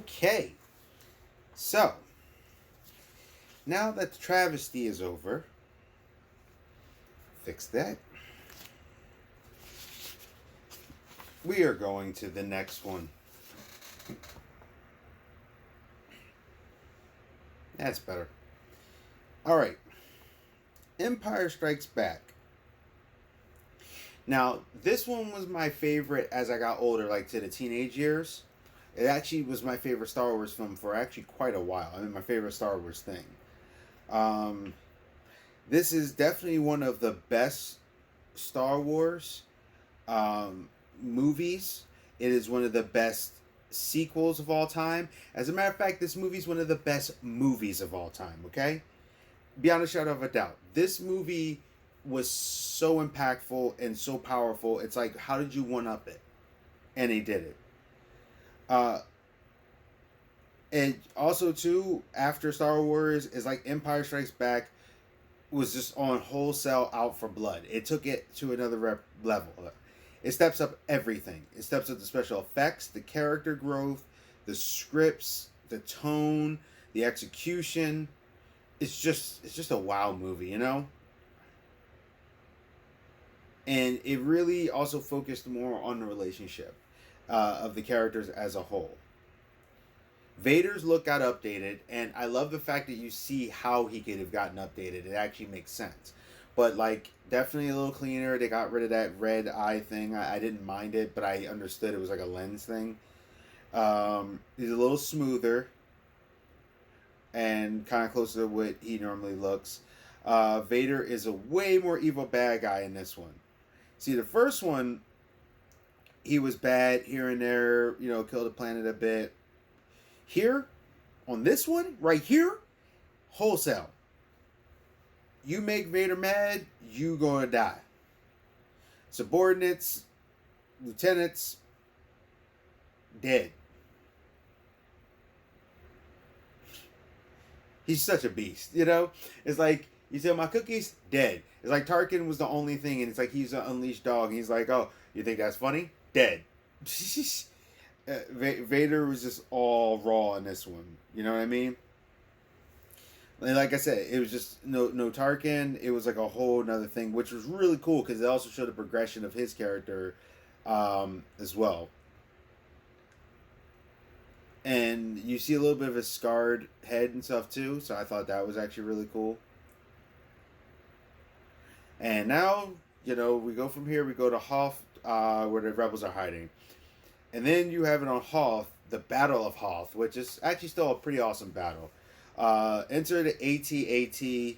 Okay, so now that the travesty is over, fix that. We are going to the next one. That's better. All right, Empire Strikes Back. Now, this one was my favorite as I got older, like to the teenage years. It actually was my favorite Star Wars film for actually quite a while. I mean, my favorite Star Wars thing. Um, this is definitely one of the best Star Wars movies. It is one of the best sequels of all time. As a matter of fact, this movie is one of the best movies of all time, okay? Beyond a shadow of a doubt. This movie was so impactful and so powerful. It's like, how did you one up it? And they did it. Uh, and also, too, after Star Wars, is like Empire Strikes Back was just on wholesale out for blood. It took it to another level. It steps up everything. It steps up the special effects, the character growth, the scripts, the tone, the execution. It's just a wow movie, you know? And it really also focused more on the relationship of the characters as a whole. Vader's look got updated, and I love the fact that you see how he could have gotten updated. It actually makes sense. But, like, definitely a little cleaner. They got rid of that red eye thing. I didn't mind it, but I understood it was like a lens thing. He's a little smoother and kind of closer to what he normally looks. Vader is a way more evil bad guy in this one. See, the first one, he was bad here and there, killed the planet a bit. Here, on this one, right here, wholesale. You make Vader mad, you gonna die. Subordinates, lieutenants, dead. He's such a beast, It's like, you said my cookies, dead. It's like Tarkin was the only thing, and it's like he's an unleashed dog, and he's like, oh, you think that's funny? Dead. Vader was just all raw in this one. You know what I mean? And like I said, it was just no Tarkin. It was like a whole another thing, which was really cool because it also showed the progression of his character as well. And you see a little bit of a scarred head and stuff too, so I thought that was actually really cool. And now, we go from here, we go to Hoth, where the rebels are hiding. And then you have it on Hoth, the Battle of Hoth, which is actually still a pretty awesome battle. Enter the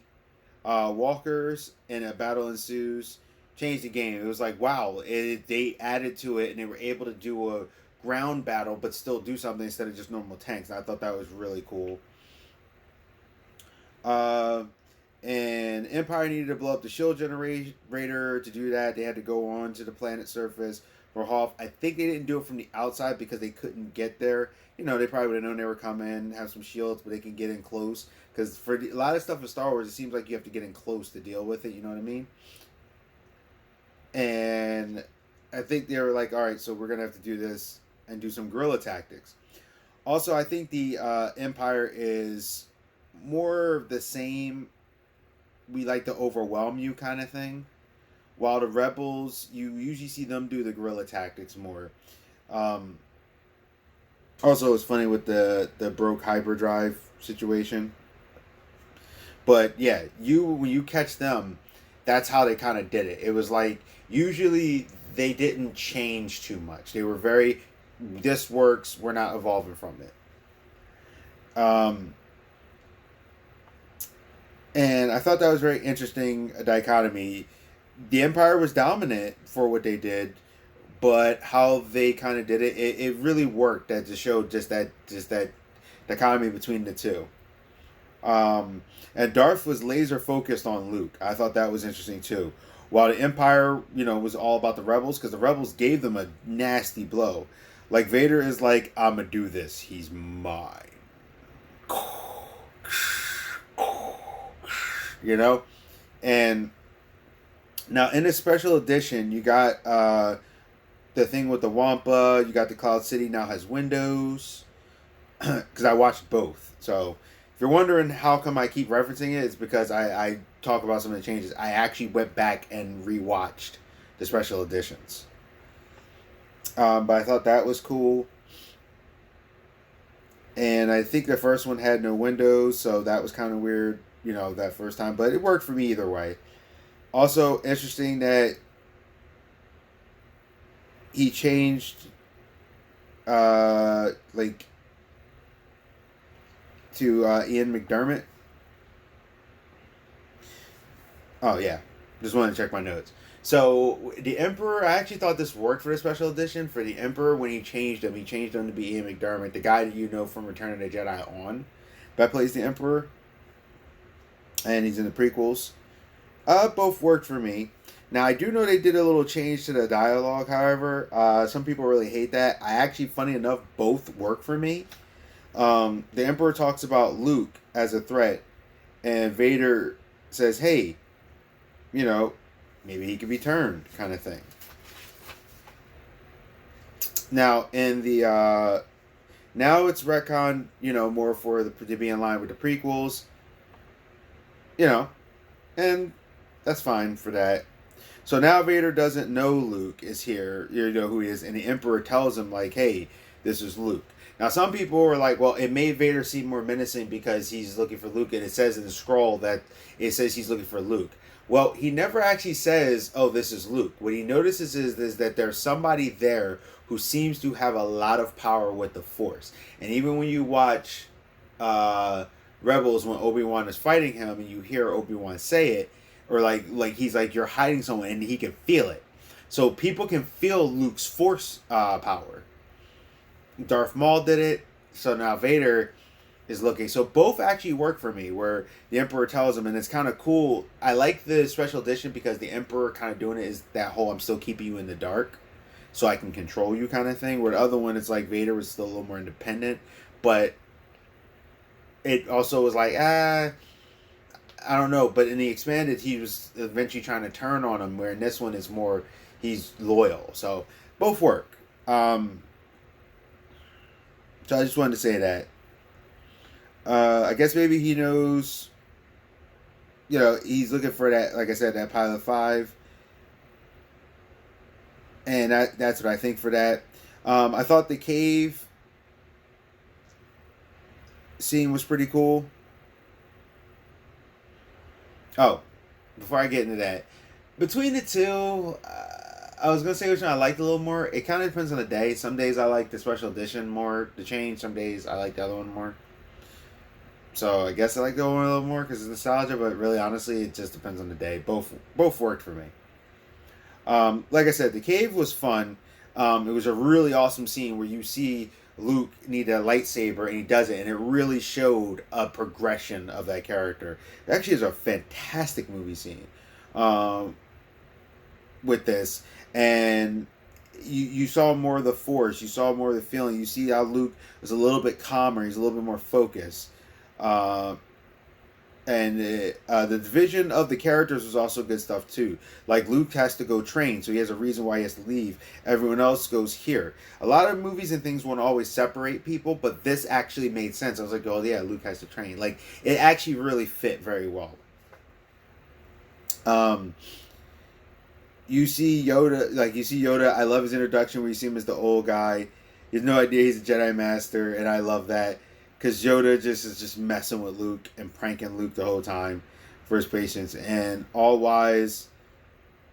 AT-AT walkers, and a battle ensues. Changed the game. It was like, wow, they added to it, and they were able to do a ground battle, but still do something instead of just normal tanks. And I thought that was really cool. And Empire needed to blow up the shield generator. To do that, they had to go on to the planet surface for Hoth. I think they didn't do it from the outside because they couldn't get there. They probably would have known they were coming, have some shields, but they can get in close. Because for a lot of stuff in Star Wars, it seems like you have to get in close to deal with it, you know what I mean? And I think they were like, all right, so we're going to have to do this and do some guerrilla tactics. Also, I think the Empire is more of the same, we like to overwhelm you kind of thing. While the rebels, you usually see them do the guerrilla tactics more. Also, it's funny with the broke hyperdrive situation. But yeah, when you catch them, that's how they kind of did it. It was like, usually they didn't change too much. They were very, this works, we're not evolving from it. And I thought that was very interesting, a dichotomy. The Empire was dominant for what they did, but how they kind of did it, it really worked. That just showed just that dichotomy between the two. And Darth was laser focused on Luke. I thought that was interesting too. While the Empire, was all about the rebels, because the rebels gave them a nasty blow. Like Vader is like, I'ma do this. He's mine. And now in the special edition, you got the thing with the Wampa. You got the Cloud City now has windows. because I watched both. So if you're wondering how come I keep referencing it, it's because I talk about some of the changes. I actually went back and rewatched the special editions. But I thought that was cool. And I think the first one had no windows, so that was kind of weird, that first time. But it worked for me either way. Also, interesting that he changed, like, to Ian McDermott. Oh, yeah. Just wanted to check my notes. So, the Emperor, I actually thought this worked for the special edition. For the Emperor, when he changed him to be Ian McDermott, the guy that you know from Return of the Jedi on. That plays the Emperor. And he's in the prequels. Both worked for me. Now, I do know they did a little change to the dialogue, however. Some people really hate that. I actually, funny enough, both work for me. The Emperor talks about Luke as a threat. And Vader says, hey, maybe he could be turned, kind of thing. Now, in the now it's retcon, more for to be in line with the prequels, and that's fine for that. So now Vader doesn't know Luke is here, who he is, and the Emperor tells him like, "Hey, this is Luke." Now, some people were like, "Well, it made Vader seem more menacing because he's looking for Luke," and it says in the scroll that it says he's looking for Luke. Well, he never actually says, "Oh, this is Luke." What he notices is that there's somebody there who seems to have a lot of power with the Force. And even when you watch Rebels, when Obi-Wan is fighting him, and you hear Obi-Wan say it, or like he's like, "You're hiding someone," and he can feel it. So people can feel Luke's Force power. Darth Maul did it, so now Vader is looking. So both actually work for me, where the Emperor tells him, and it's kind of cool. I like the special edition because the Emperor kind of doing it is that whole "I'm still keeping you in the dark, so I can control you" kind of thing. Where the other one, it's like Vader was still a little more independent, but it also was like, I don't know. But in the expanded, he was eventually trying to turn on him, where in this one it's more he's loyal. So both work. So I just wanted to say that. I guess maybe he knows, he's looking for that, like I said, that Pilot 5. And that's what I think for that. I thought the cave scene was pretty cool. Oh, before I get into that, between the two, I was going to say which one I liked a little more. It kind of depends on the day. Some days I like the special edition more, the change. Some days I like the other one more. So I guess I like the other one a little more because it's nostalgia, but really, honestly, it just depends on the day. Both worked for me. Like I said, the cave was fun. It was a really awesome scene where you see Luke need a lightsaber and he does it, and it really showed a progression of that character. It actually is a fantastic movie scene with this, and you saw more of the Force, you saw more of the feeling. You see how Luke was a little bit calmer, he's a little bit more focused. And the division of the characters was also good stuff too. Like Luke has to go train, so he has a reason why he has to leave. Everyone else goes here. A lot of movies and things won't always separate people, but this actually made sense. I was like, oh yeah, Luke has to train. Like it actually really fit very well. You see Yoda. I love his introduction where you see him as the old guy. He has no idea he's a Jedi Master, and I love that. Because Yoda is just messing with Luke and pranking Luke the whole time for his patience. And all wise,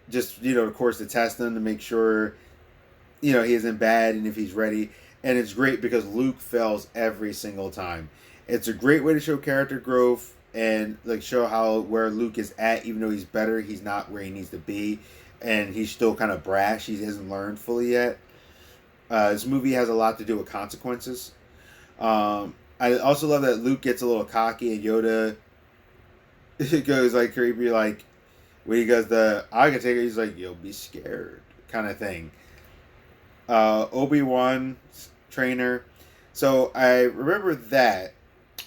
just, of course, to test him to make sure, he isn't bad and if he's ready. And it's great because Luke fails every single time. It's a great way to show character growth and show where Luke is at. Even though he's better, he's not where he needs to be. And he's still kind of brash. He hasn't learned fully yet. This movie has a lot to do with consequences. I also love that Luke gets a little cocky and Yoda goes creepy, when he goes I can take it, he's like, you'll be scared kind of thing. Obi-Wan's trainer. So I remember that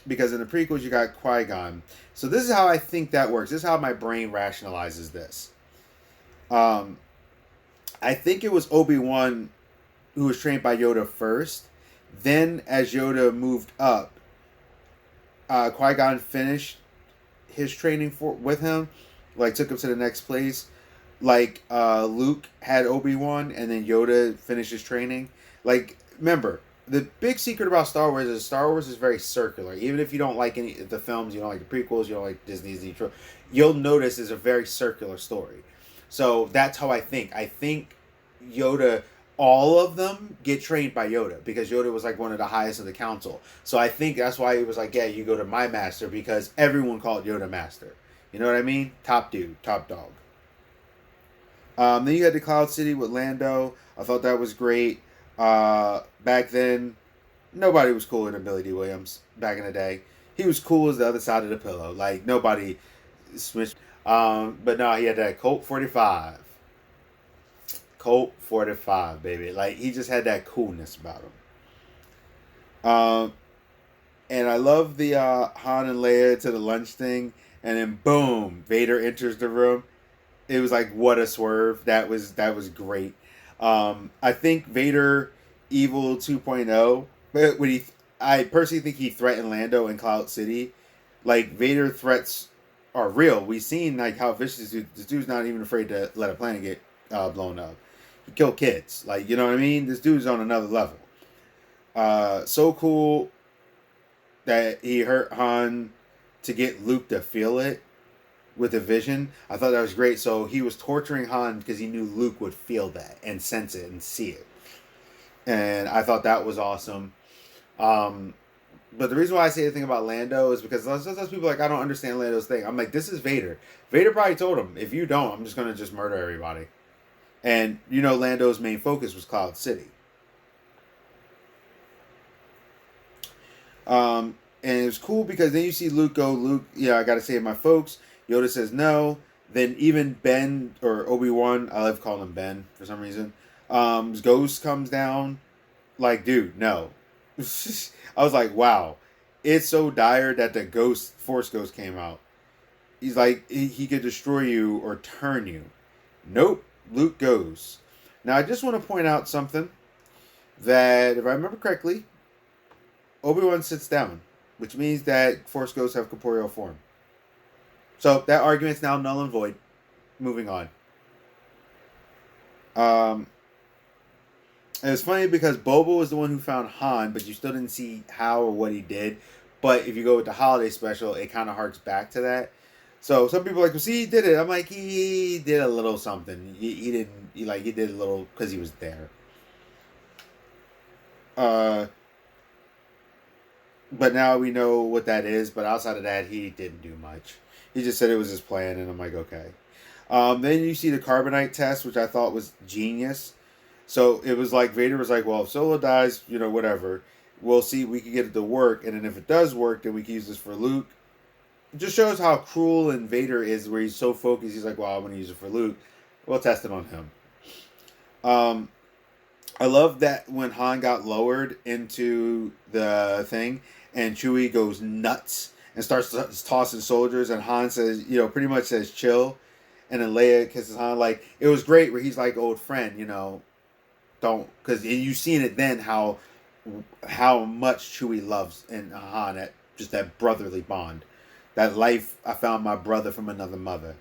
because in the prequels you got Qui-Gon. So this is how I think that works. This is how my brain rationalizes this. I think it was Obi-Wan who was trained by Yoda first. Then, as Yoda moved up, Qui-Gon finished his training with him, like took him to the next place. Like Luke had Obi-Wan, and then Yoda finished his training. Like, remember, the big secret about Star Wars is very circular. Even if you don't like any of the films, you don't like the prequels, you don't like Disney's intro, you'll notice it's a very circular story. So that's how I think. I think Yoda, all of them get trained by Yoda because Yoda was like one of the highest of the council. So I think that's why he was like, yeah, you go to my master, because everyone called Yoda master. You know what I mean? Top dude, top dog. Then you had the Cloud City with Lando. I thought that was great. Back then, nobody was cooler than Billy D. Williams. Back in the day, he was cool as the other side of the pillow. Like nobody switched. But no, he had that Colt 45. Colt 45, baby. Like he just had that coolness about him. And I love the Han and Leia to the lunch thing, and then boom, Vader enters the room. It was like, what a swerve. That was great. I think Vader Evil 2.0, but I personally think he threatened Lando in Cloud City. Like Vader threats are real. We've seen like how vicious this dude's not even afraid to let a planet get blown up. He killed kids. Like, you know what I mean? This dude's on another level. So cool that he hurt Han to get Luke to feel it with the vision. I thought that was great. So he was torturing Han because he knew Luke would feel that and sense it and see it. And I thought that was awesome. But the reason why I say anything about Lando is because those people are like, I don't understand Lando's thing. I'm like, this is Vader. Vader probably told him, if you don't, I'm just going to just murder everybody. And, you know, Lando's main focus was Cloud City. And it was cool because then you see Luke go, Luke, yeah, I got to save my folks. Yoda says no. Then even Ben, or Obi-Wan, I love calling him Ben for some reason. Ghost comes down. Like, dude, no. I was like, wow. It's so dire that the Force Ghost came out. He's like, he could destroy you or turn you. Nope. Luke goes. Now, I just want to point out something. That, if I remember correctly, Obi-Wan sits down, which means that Force Ghosts have corporeal form. So, that argument's now null and void. Moving on. It was funny because Boba was the one who found Han, but you still didn't see how or what he did. But if you go with the holiday special, it kind of harks back to that. So some people are like, well, see, he did it. I'm like, he did a little something. He didn't. He did a little because he was there. But now we know what that is. But outside of that, he didn't do much. He just said it was his plan, and I'm like, okay. Then you see the carbonite test, which I thought was genius. So it was like Vader was like, well, if Solo dies, you know, whatever. We'll see. We can get it to work, and then if it does work, then we can use this for Luke. It just shows how cruel and Vader is, where he's so focused. He's like, well, I'm going to use it for Luke. We'll test it on him. I love that when Han got lowered into the thing, and Chewie goes nuts and starts tossing soldiers, and Han says, you know, pretty much says, chill. And then Leia kisses Han. Like, it was great where he's like, old friend, you know, don't, because you've seen it then how much Chewie loves and Han, that brotherly bond. That life, I found my brother from another mother.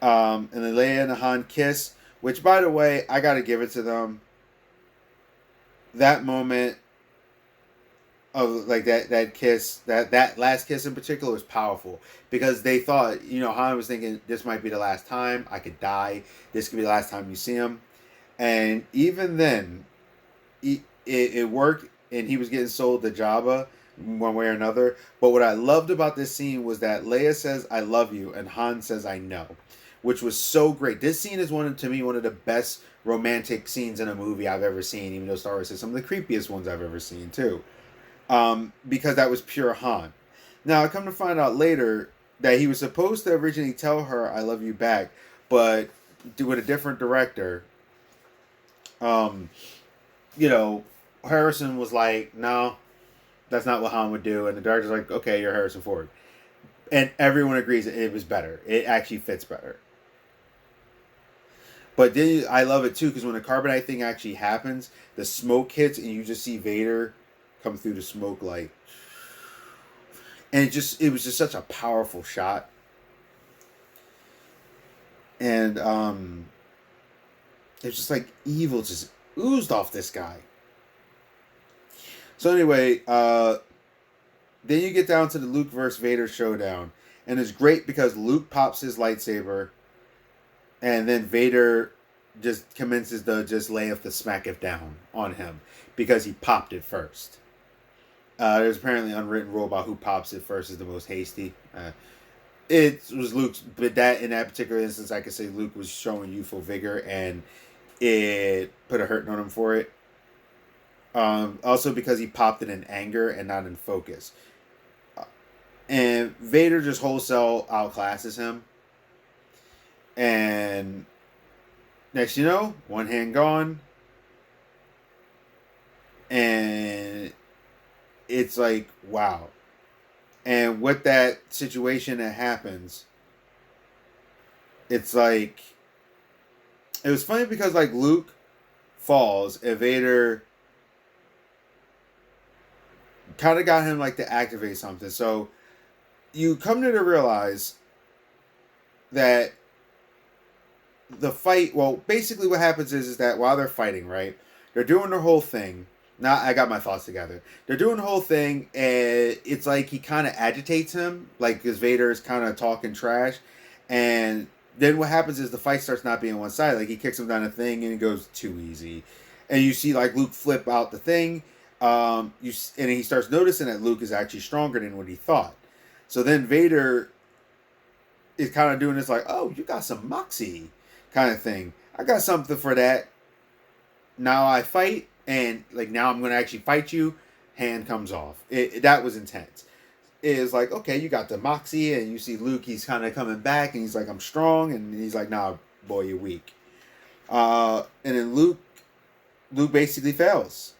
And then Leia and Han kiss, which, by the way, I got to give it to them. That moment of, like, that kiss, that last kiss in particular was powerful. Because they thought, you know, Han was thinking, this might be the last time. I could die. This could be the last time you see him. And even then, it worked, and he was getting sold to Jabba one way or another. But what I loved about this scene was that Leia says, I love you, and Han says, I know, which was so great. This scene is one of the best romantic scenes in a movie I've ever seen, even though Star Wars is some of the creepiest ones I've ever seen, too. Because that was pure Han. Now, I come to find out later that he was supposed to originally tell her, I love you back, but with a different director, you know, Harrison was like, no, that's not what Han would do. And the director's like, okay, you're Harrison Ford. And everyone agrees that it was better. It actually fits better. But then I love it too because when the carbonite thing actually happens, the smoke hits and you just see Vader come through the smoke like, and it was just such a powerful shot. And it's just like evil just oozed off this guy. So anyway, then you get down to the Luke versus Vader showdown, and it's great because Luke pops his lightsaber, and then Vader just commences to just lay off the smack it down on him because he popped it first. There's apparently an unwritten rule about who pops it first is the most hasty. It was Luke's, but that in that particular instance, I could say Luke was showing youthful vigor, and it put a hurting on him for it. Also because he popped it in anger and not in focus. And Vader just wholesale outclasses him. And next you know, one hand gone. And it's like, wow. And with that situation that happens, it's like, it was funny because like Luke falls and Vader kind of got him like to activate something. So you come to realize that the fight, well, basically what happens is that while they're fighting, right, they're doing their whole thing. Now I got my thoughts together. They're doing the whole thing, and it's like he kind of agitates him, like because Vader is kind of talking trash, and then what happens is the fight starts not being one side. Like he kicks him down a thing, and it goes too easy, and you see like Luke flip out the thing. And he starts noticing that Luke is actually stronger than what he thought. So then Vader is kind of doing this like, oh, you got some moxie kind of thing. I got something for that. Now I fight. And like now I'm going to actually fight you. Hand comes off. That was intense. It was like, okay, you got the moxie, and you see Luke. He's kind of coming back, and he's like, I'm strong, and he's like, nah, boy, you're weak. And then Luke basically fails.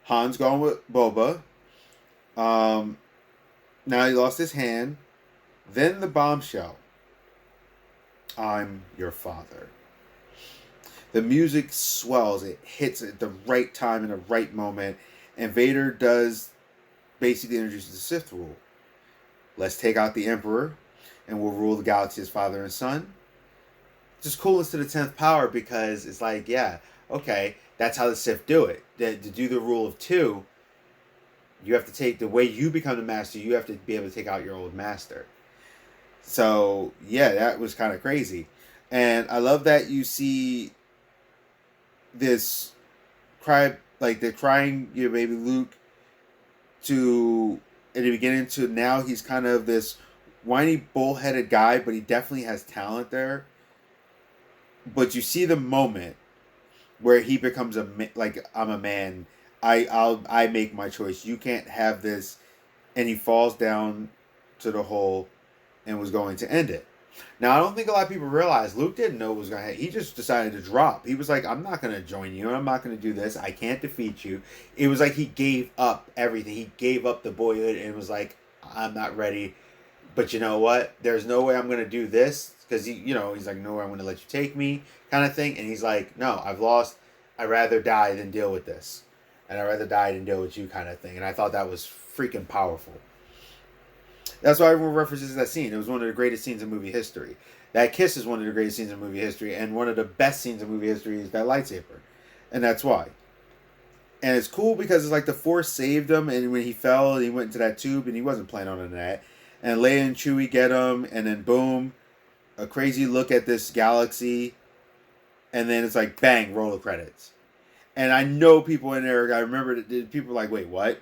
Han's gone with Boba. Now he lost his hand. Then the bombshell. I'm your father. The music swells. It hits at the right time in the right moment. And Vader does basically introduce the Sith rule. Let's take out the Emperor, and we'll rule the galaxy as father and son. Just coolness to the 10th power, because it's like, yeah, okay, that's how the Sith do it. To do the rule of two, you have to take, the way you become the master, you have to be able to take out your old master. So, yeah, that was kind of crazy. And I love that you see this they're crying your baby Luke to, in the beginning, to now he's kind of this whiny bullheaded guy, but he definitely has talent there. But you see the moment where he becomes like, I'm a man. I make my choice. You can't have this. And he falls down to the hole and was going to end it. Now, I don't think a lot of people realize Luke didn't know what was going to happen. He just decided to drop. He was like, I'm not going to join you. I'm not going to do this. I can't defeat you. It was like he gave up everything. He gave up the boyhood and was like, I'm not ready. But you know what? There's no way I'm going to do this. Because, he's like, no way I'm going to let you take me kind of thing. And he's like, no, I've lost. I'd rather die than deal with this. And I'd rather die than deal with you kind of thing. And I thought that was freaking powerful. That's why everyone references that scene. It was one of the greatest scenes in movie history. That kiss is one of the greatest scenes in movie history. And one of the best scenes in movie history is that lightsaber. And that's why. And it's cool because it's like the Force saved him. And when he fell, he went into that tube. And he wasn't planning on that. And Leia and Chewie get him. And then boom. A crazy look at this galaxy. And then it's like, bang, roll the credits. And I know people in there, I remember that people were like, wait, what?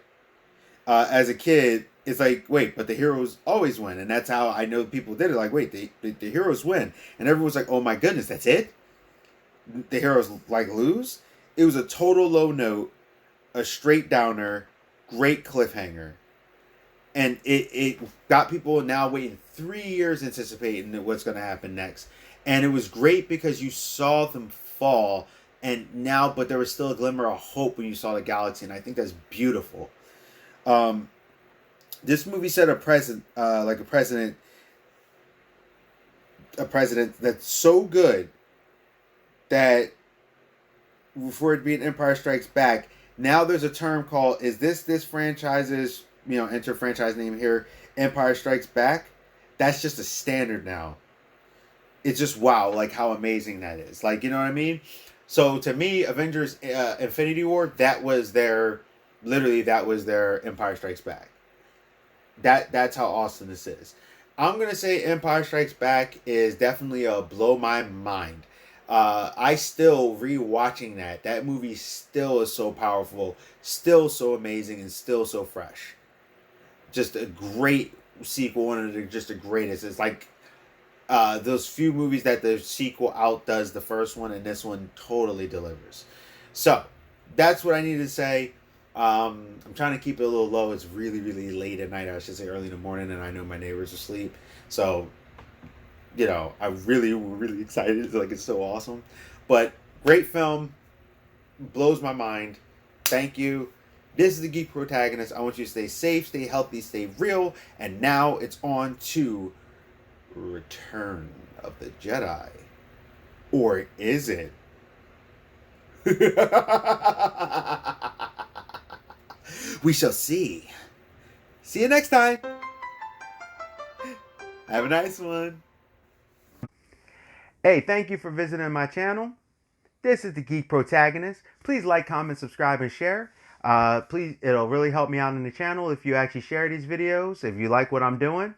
As a kid, it's like, wait, but the heroes always win. And that's how I know people did it. Like, wait, the heroes win. And everyone's like, oh my goodness, that's it? The heroes, like, lose? It was a total low note, a straight downer, great cliffhanger. And it got people now waiting 3 years anticipating what's going to happen next. And it was great because you saw them fall. And now, but there was still a glimmer of hope when you saw the galaxy. And I think that's beautiful. This movie set a president that's so good that for it to be an Empire Strikes Back, now there's a term called, is this franchise's, enter franchise name here, Empire Strikes Back? That's just a standard now. It's just wow, like how amazing that is. Like, you know what I mean? So to me, Avengers Infinity War, that was their Empire Strikes Back. That's how awesome this is. I'm gonna say Empire Strikes Back is definitely a blow my mind. I still rewatching that. That movie still is so powerful, still so amazing, and still so fresh. Just a great sequel, one of just the greatest. It's like those few movies that the sequel outdoes the first one, and this one totally delivers. So that's what I need to say. I'm trying to keep it a little low. It's really, really late at night. I should say early in the morning, and I know my neighbors are asleep. So, I'm really, really excited. Like, it's so awesome. But great film. Blows my mind. Thank you. This is the Geek Protagonist. I want you to stay safe, stay healthy, stay real. And now it's on to Return of the Jedi. Or is it? We shall see. See you next time. Have a nice one. Hey, thank you for visiting my channel. This is the Geek Protagonist. Please like, comment, subscribe, and share. Please, it'll really help me out in the channel if you actually share these videos. If you like what I'm doing,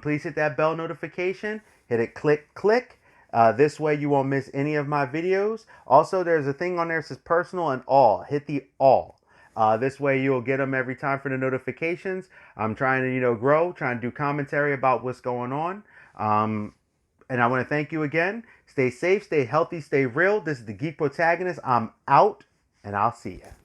please hit that bell notification. Hit it, click. This way you won't miss any of my videos. Also, there's a thing on there that says personal and all. Hit the all. This way you'll get them every time for the notifications. I'm trying to, grow, trying to do commentary about what's going on. And I want to thank you again. Stay safe, stay healthy, stay real. This is the Geek Protagonist. I'm out, and I'll see you.